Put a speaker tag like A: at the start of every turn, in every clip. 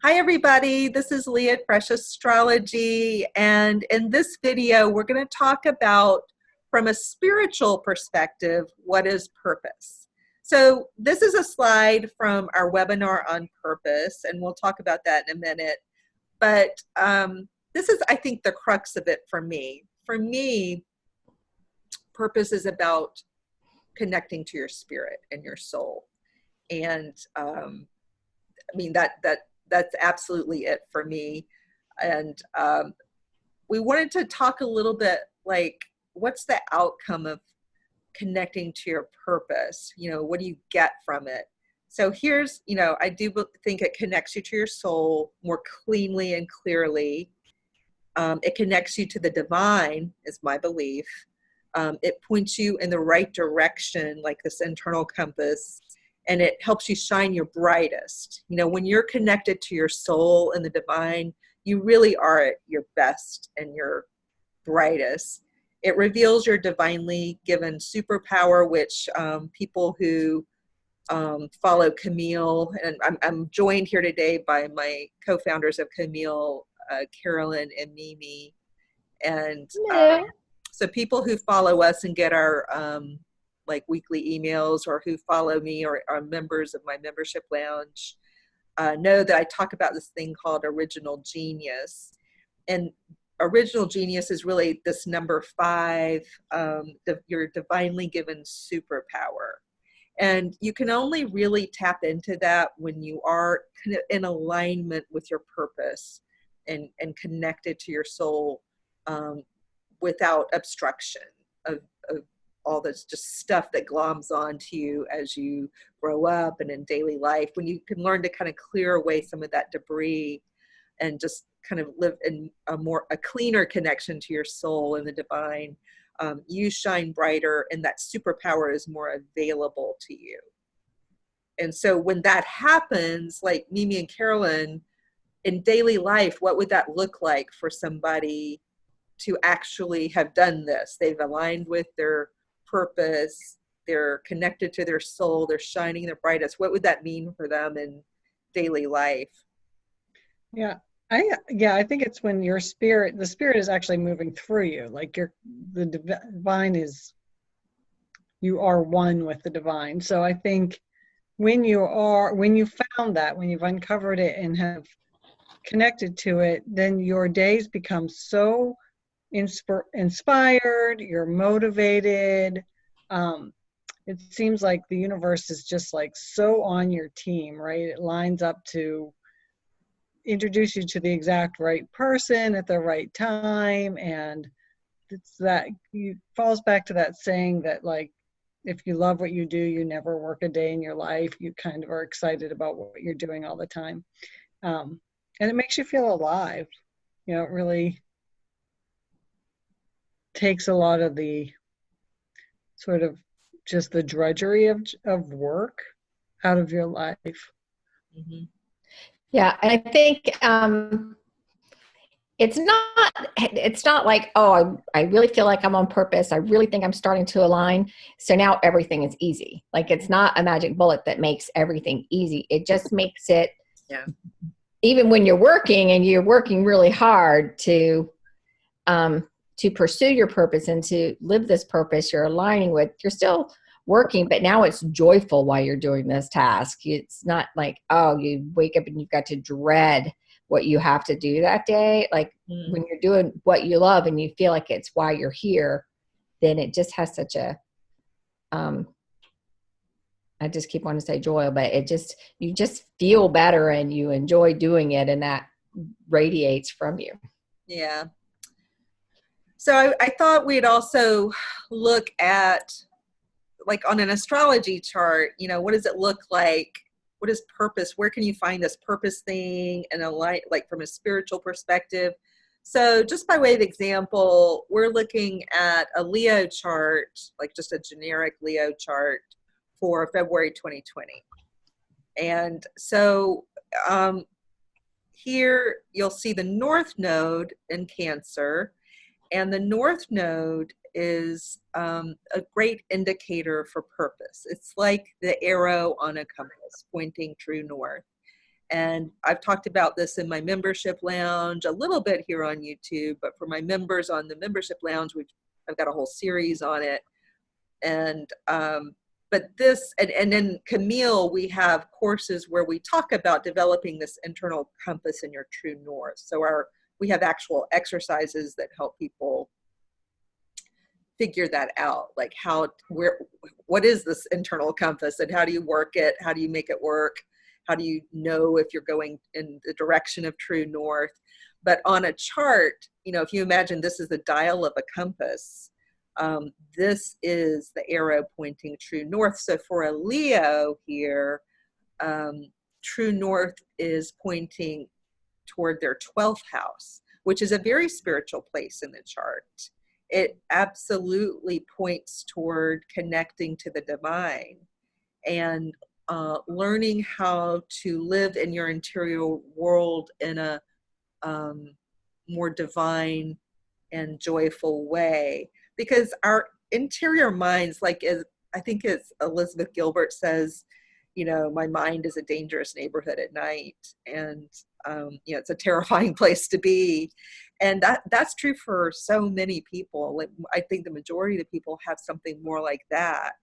A: Hi everybody, this is Leah at Fresh Astrology, and in this video we're going to talk about, from a spiritual perspective, what is purpose. So this is a slide from our webinar on purpose, and we'll talk about that in a minute, but this is, I think, the crux of it for me. For me, purpose is about connecting to your spirit and your soul, and I mean, that's absolutely it for me. And we wanted to talk a little bit like, what's the outcome of connecting to your purpose? You know, what do you get from it? So here's, I do think it connects you to your soul more cleanly and clearly. It connects you to the divine, is my belief. It points you in the right direction, like this internal compass, and it helps you shine your brightest. You know, when you're connected to your soul and the divine, you really are at your best and your brightest. It reveals your divinely given superpower, which people who follow Camille, and I'm joined here today by my co-founders of Camille, Carolyn and Mimi. And so people who follow us and get our like weekly emails, or who follow me or are members of my membership lounge, know that I talk about this thing called original genius. And original genius is really this number 5, your divinely given superpower. And you can only really tap into that when you are kind of in alignment with your purpose and connected to your soul, without obstruction of all this just stuff that gloms onto you as you grow up and in daily life. When you can learn to kind of clear away some of that debris and just kind of live in a cleaner connection to your soul and the divine, you shine brighter, and that superpower is more available to you. And so when that happens, like Mimi and Carolyn, in daily life, what would that look like for somebody to actually have done this? They've aligned with their purpose, they're connected to their soul, they're shining their brightest. What would that mean for them in daily life?
B: I think it's when the spirit is actually moving through you. Like the divine is, you are one with the divine. So I think when you found that, when you've uncovered it and have connected to it, then your days become so inspired, you're motivated. It seems like the universe is just like so on your team, right? It lines up to introduce you to the exact right person at the right time. And it's that falls back to that saying that, like, if you love what you do, you never work a day in your life. You kind of are excited about what you're doing all the time. And it makes you feel alive. You know, it really takes a lot of the sort of just the drudgery of work out of your life.
C: Mm-hmm. Yeah, and I think it's not like, oh, I really feel like I'm on purpose. I really think I'm starting to align. So now everything is easy. Like, it's not a magic bullet that makes everything easy. It just makes it, even when you're working and you're working really hard to pursue your purpose and to live this purpose you're aligning with, you're still working, but now it's joyful while you're doing this task. It's not like, oh, you wake up and you've got to dread what you have to do that day. Like when you're doing what you love and you feel like it's why you're here, then it just has such a, I just keep wanting to say joy, but you just feel better and you enjoy doing it, and that radiates from you.
A: Yeah. So I thought we'd also look at, like, on an astrology chart, you know, what does it look like? What is purpose? Where can you find this purpose thing and like from a spiritual perspective? So just by way of example, we're looking at a Leo chart, like just a generic Leo chart for February 2020. And so here you'll see the North Node in Cancer, and the North Node is a great indicator for purpose. It's like the arrow on a compass pointing true north. And I've talked about this in my membership lounge a little bit here on YouTube, but for my members on the membership lounge, I've got a whole series on it. And but this, and then Camille, we have courses where we talk about developing this internal compass in your true north. So we have actual exercises that help people figure that out, like what is this internal compass and how do you work it? How do you make it work? How do you know if you're going in the direction of true north? But on a chart, if you imagine this is the dial of a compass, this is the arrow pointing true north. So for a Leo here, true north is pointing toward their 12th house, which is a very spiritual place in the chart. It absolutely points toward connecting to the divine and learning how to live in your interior world in a more divine and joyful way. Because our interior minds, I think it's Elizabeth Gilbert says, my mind is a dangerous neighborhood at night. And, it's a terrifying place to be. And that's true for so many people. I think the majority of the people have something more like that.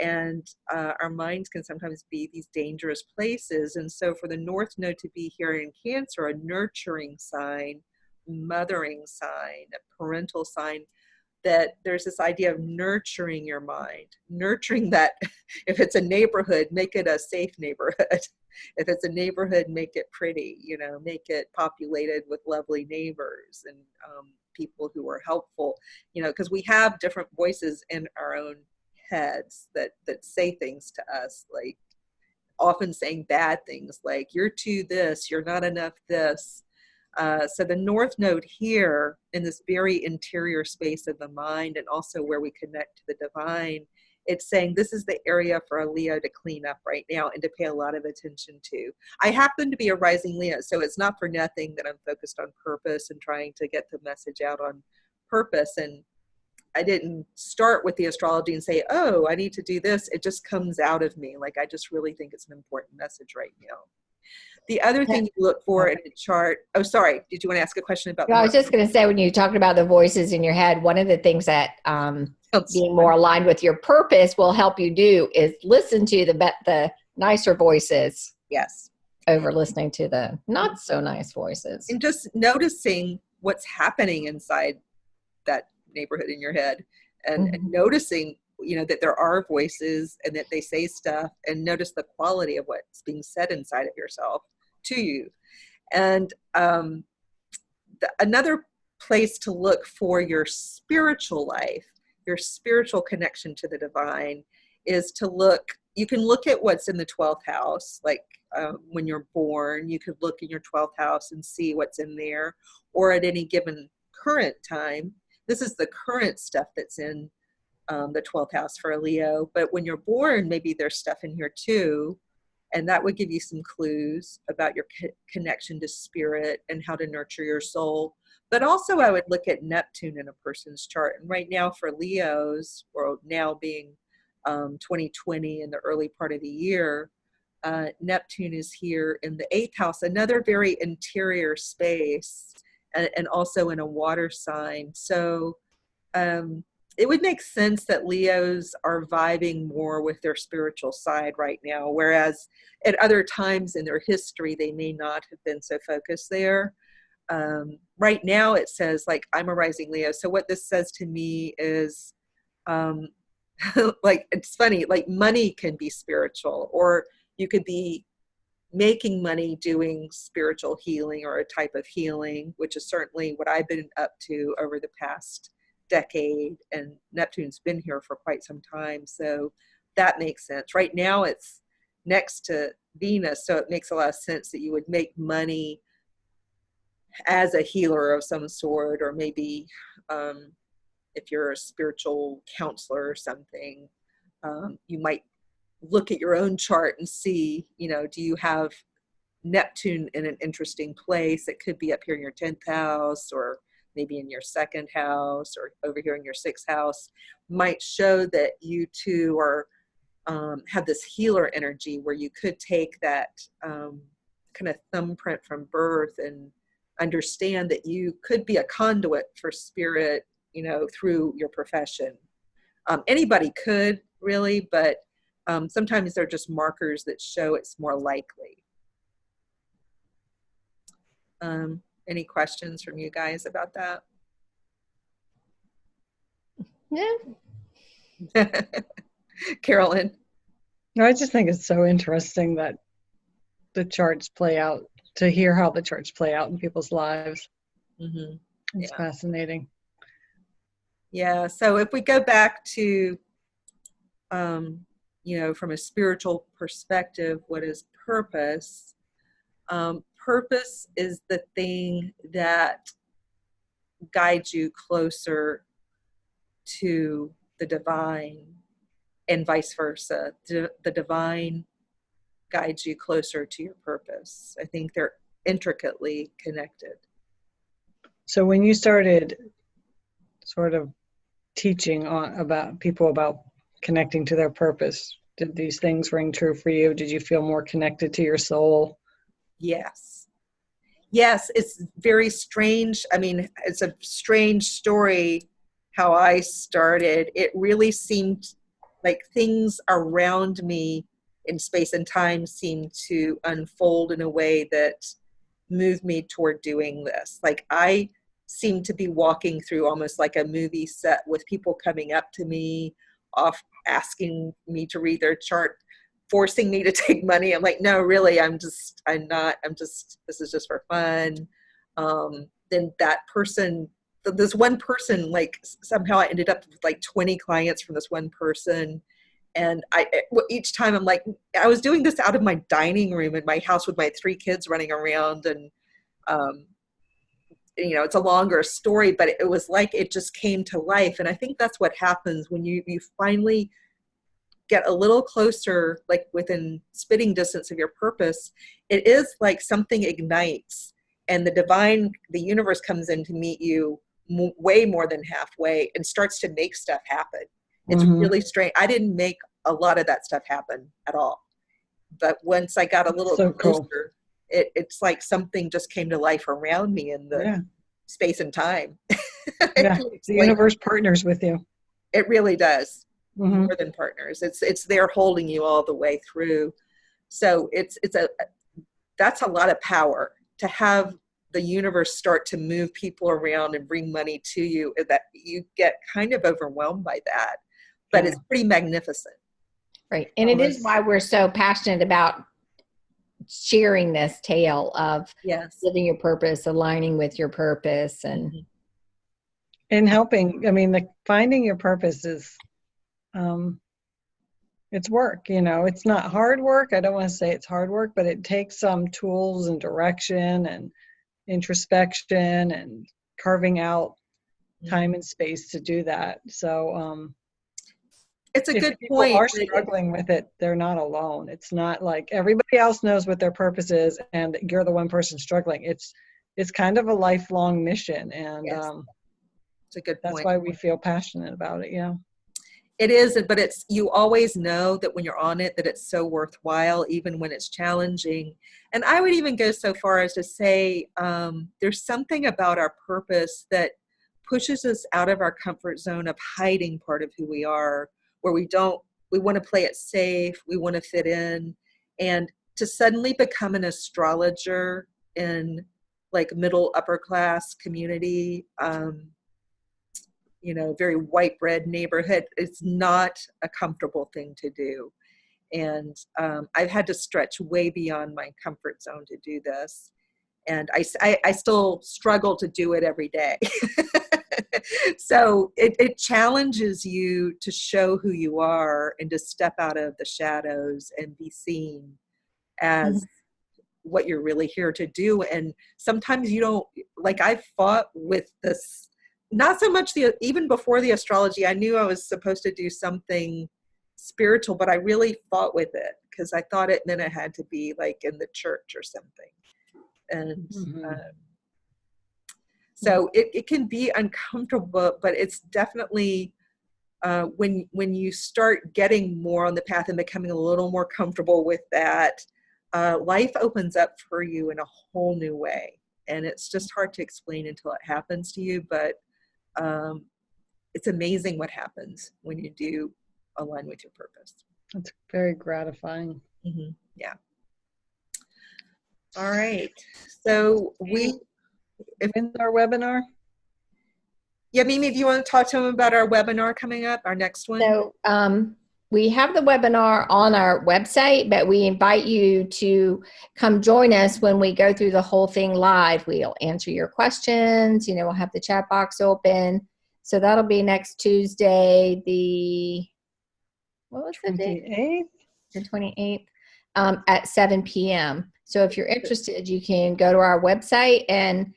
A: And our minds can sometimes be these dangerous places. And so for the North Node to be here in Cancer, a nurturing sign, mothering sign, a parental sign, that there's this idea of nurturing your mind, nurturing that. If it's a neighborhood, make it a safe neighborhood. If it's a neighborhood, make it pretty, make it populated with lovely neighbors and people who are helpful, because we have different voices in our own heads that say things to us, like often saying bad things like, you're too this, you're not enough this. So the North Node here in this very interior space of the mind, and also where we connect to the divine, it's saying this is the area for a Leo to clean up right now and to pay a lot of attention to. I happen to be a rising Leo, so it's not for nothing that I'm focused on purpose and trying to get the message out on purpose. And I didn't start with the astrology and say, oh, I need to do this. It just comes out of me. I just really think it's an important message right now. The other thing you look for in the chart, oh, sorry, did you want to ask a question about?
C: I was just going to say, when you talked about the voices in your head, one of the things that being more aligned with your purpose will help you do is listen to the nicer voices.
A: Yes.
C: Over listening to the not so nice voices.
A: And just noticing what's happening inside that neighborhood in your head and noticing, that there are voices and that they say stuff, and notice the quality of what's being said inside of yourself to you. And another place to look for your spiritual life, your spiritual connection to the divine, is to look, you can look at what's in the 12th house, when you're born, you could look in your 12th house and see what's in there, or at any given current time. This is the current stuff that's in the 12th house for a Leo, but when you're born, maybe there's stuff in here too, and that would give you some clues about your connection to spirit and how to nurture your soul. But also I would look at Neptune in a person's chart, and right now for Leos, or now being 2020 in the early part of the year, Neptune is here in the 8th house, another very interior space, and also in a water sign. So it would make sense that Leos are vibing more with their spiritual side right now, whereas at other times in their history, they may not have been so focused there. Right now it says, I'm a rising Leo. So what this says to me is, it's funny, money can be spiritual, or you could be making money doing spiritual healing or a type of healing, which is certainly what I've been up to over the past decade, and Neptune's been here for quite some time, so that makes sense. Right now it's next to Venus, so it makes a lot of sense that you would make money as a healer of some sort, or maybe if you're a spiritual counselor or something, you might look at your own chart and see, do you have Neptune in an interesting place? It could be up here in your 10th house, or maybe in your 2nd house, or over here in your 6th house. Might show that you two are have this healer energy, where you could take that kind of thumbprint from birth and understand that you could be a conduit for spirit, you know, through your profession. Anybody could really, but sometimes they're just markers that show it's more likely. Any questions from you guys about that?
C: Yeah.
A: Carolyn?
B: No, I just think it's so interesting that the charts play out, to hear how the charts play out in people's lives.
A: Mm-hmm.
B: It's fascinating.
A: Yeah, so if we go back to, you know, from a spiritual perspective, what is purpose? Purpose is the thing that guides you closer to the divine, and vice versa. The divine guides you closer to your purpose. I think they're intricately connected.
B: So when you started sort of teaching about people about connecting to their purpose, did these things ring true for you? Did you feel more connected to your soul?
A: Yes. Yes, it's very strange. I mean, it's a strange story how I started. It really seemed like things around me in space and time seemed to unfold in a way that moved me toward doing this. Like I seemed to be walking through almost like a movie set with people coming up to me, off asking me to read their chart, forcing me to take money. I'm like, no, really, this is just for fun. Then that person, this one person, like somehow I ended up with like 20 clients from this one person. And each time I'm like, I was doing this out of my dining room in my house with my 3 kids running around. And, you know, it's a longer story, but it was like, it just came to life. And I think that's what happens when you finally get a little closer, like within spitting distance of your purpose. It is like something ignites and the universe comes in to meet you way more than halfway and starts to make stuff happen. It's really strange. I didn't make a lot of that stuff happen at all. But once I got a little closer, cool. It's like something just came to life around me in the space and time.
B: Yeah, the universe partners with you.
A: It really does. More than partners. It's there holding you all the way through. So that's a lot of power to have the universe start to move people around and bring money to you, that you get kind of overwhelmed by that. But it's pretty magnificent.
C: Right. And it is why we're so passionate about sharing this tale of living your purpose, aligning with your purpose, and
B: helping. I mean, finding your purpose is, it's work, you know. It's not hard work. I don't want to say it's hard work, but it takes some tools and direction and introspection and carving out time and space to do that. So
A: it's a good
B: people
A: point.
B: Are struggling with it, they're not alone. It's not like everybody else knows what their purpose is and you're the one person struggling. It's kind of a lifelong mission, and
A: it's a good point.
B: That's why we feel passionate about it. Yeah,
A: it is, but you always know that when you're on it, that it's so worthwhile, even when it's challenging. And I would even go so far as to say there's something about our purpose that pushes us out of our comfort zone of hiding part of who we are, where we want to play it safe, we want to fit in. And to suddenly become an astrologer in like middle upper class community, you know, very white bread neighborhood, it's not a comfortable thing to do. And I've had to stretch way beyond my comfort zone to do this. And I still struggle to do it every day. So it challenges you to show who you are and to step out of the shadows and be seen as what you're really here to do. And sometimes you don't, like I've fought with this, not so much even before the astrology, I knew I was supposed to do something spiritual, but I really fought with it because I thought it meant I had to be like in the church or something. And so it can be uncomfortable, but it's definitely when you start getting more on the path and becoming a little more comfortable with that, life opens up for you in a whole new way. And it's just hard to explain until it happens to you, but it's amazing what happens when you do align with your purpose.
B: It's very gratifying.
A: Mm-hmm. Yeah. All right. So when's
B: our webinar?
A: Yeah, Mimi, do you want to talk to them about our webinar coming up, our next one?
C: So we have the webinar on our website, but we invite you to come join us when we go through the whole thing live. We'll answer your questions. You know, we'll have the chat box open. So that'll be next Tuesday, what was the date? The 28th at 7 p.m. So if you're interested, you can go to our website and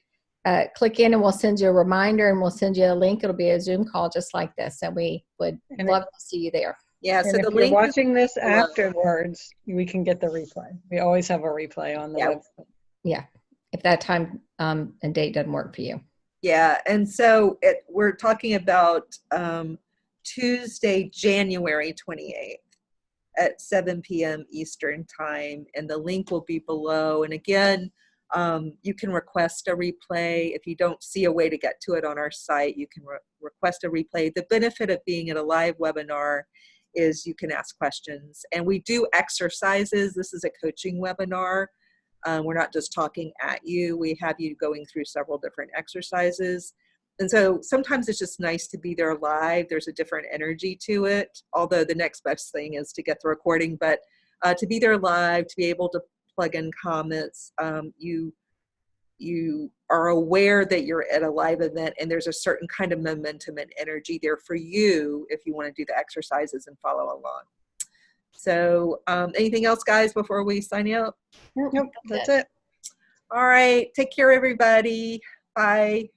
C: click in, and we'll send you a reminder, and we'll send you a link. It'll be a Zoom call just like this, and we would love to see you there.
A: Yeah,
B: and
A: so
B: if
A: the
B: you're
A: link
B: watching this afterwards, we can get the replay. We always have a replay on the website.
C: Yeah, if that time and date doesn't work for you.
A: Yeah, and so we're talking about Tuesday, January 28th at 7 p.m. Eastern time, and the link will be below. And again, you can request a replay. If you don't see a way to get to it on our site, you can request a replay. The benefit of being at a live webinar is you can ask questions. And we do exercises. This is a coaching webinar. We're not just talking at you. We have you going through several different exercises. And so sometimes it's just nice to be there live. There's a different energy to it, although the next best thing is to get the recording. But to be there live, to be able to plug in comments, you are aware that you're at a live event, and there's a certain kind of momentum and energy there for you if you want to do the exercises and follow along. So anything else, guys, before we sign out?
B: Nope, that's it.
A: All right. Take care, everybody. Bye.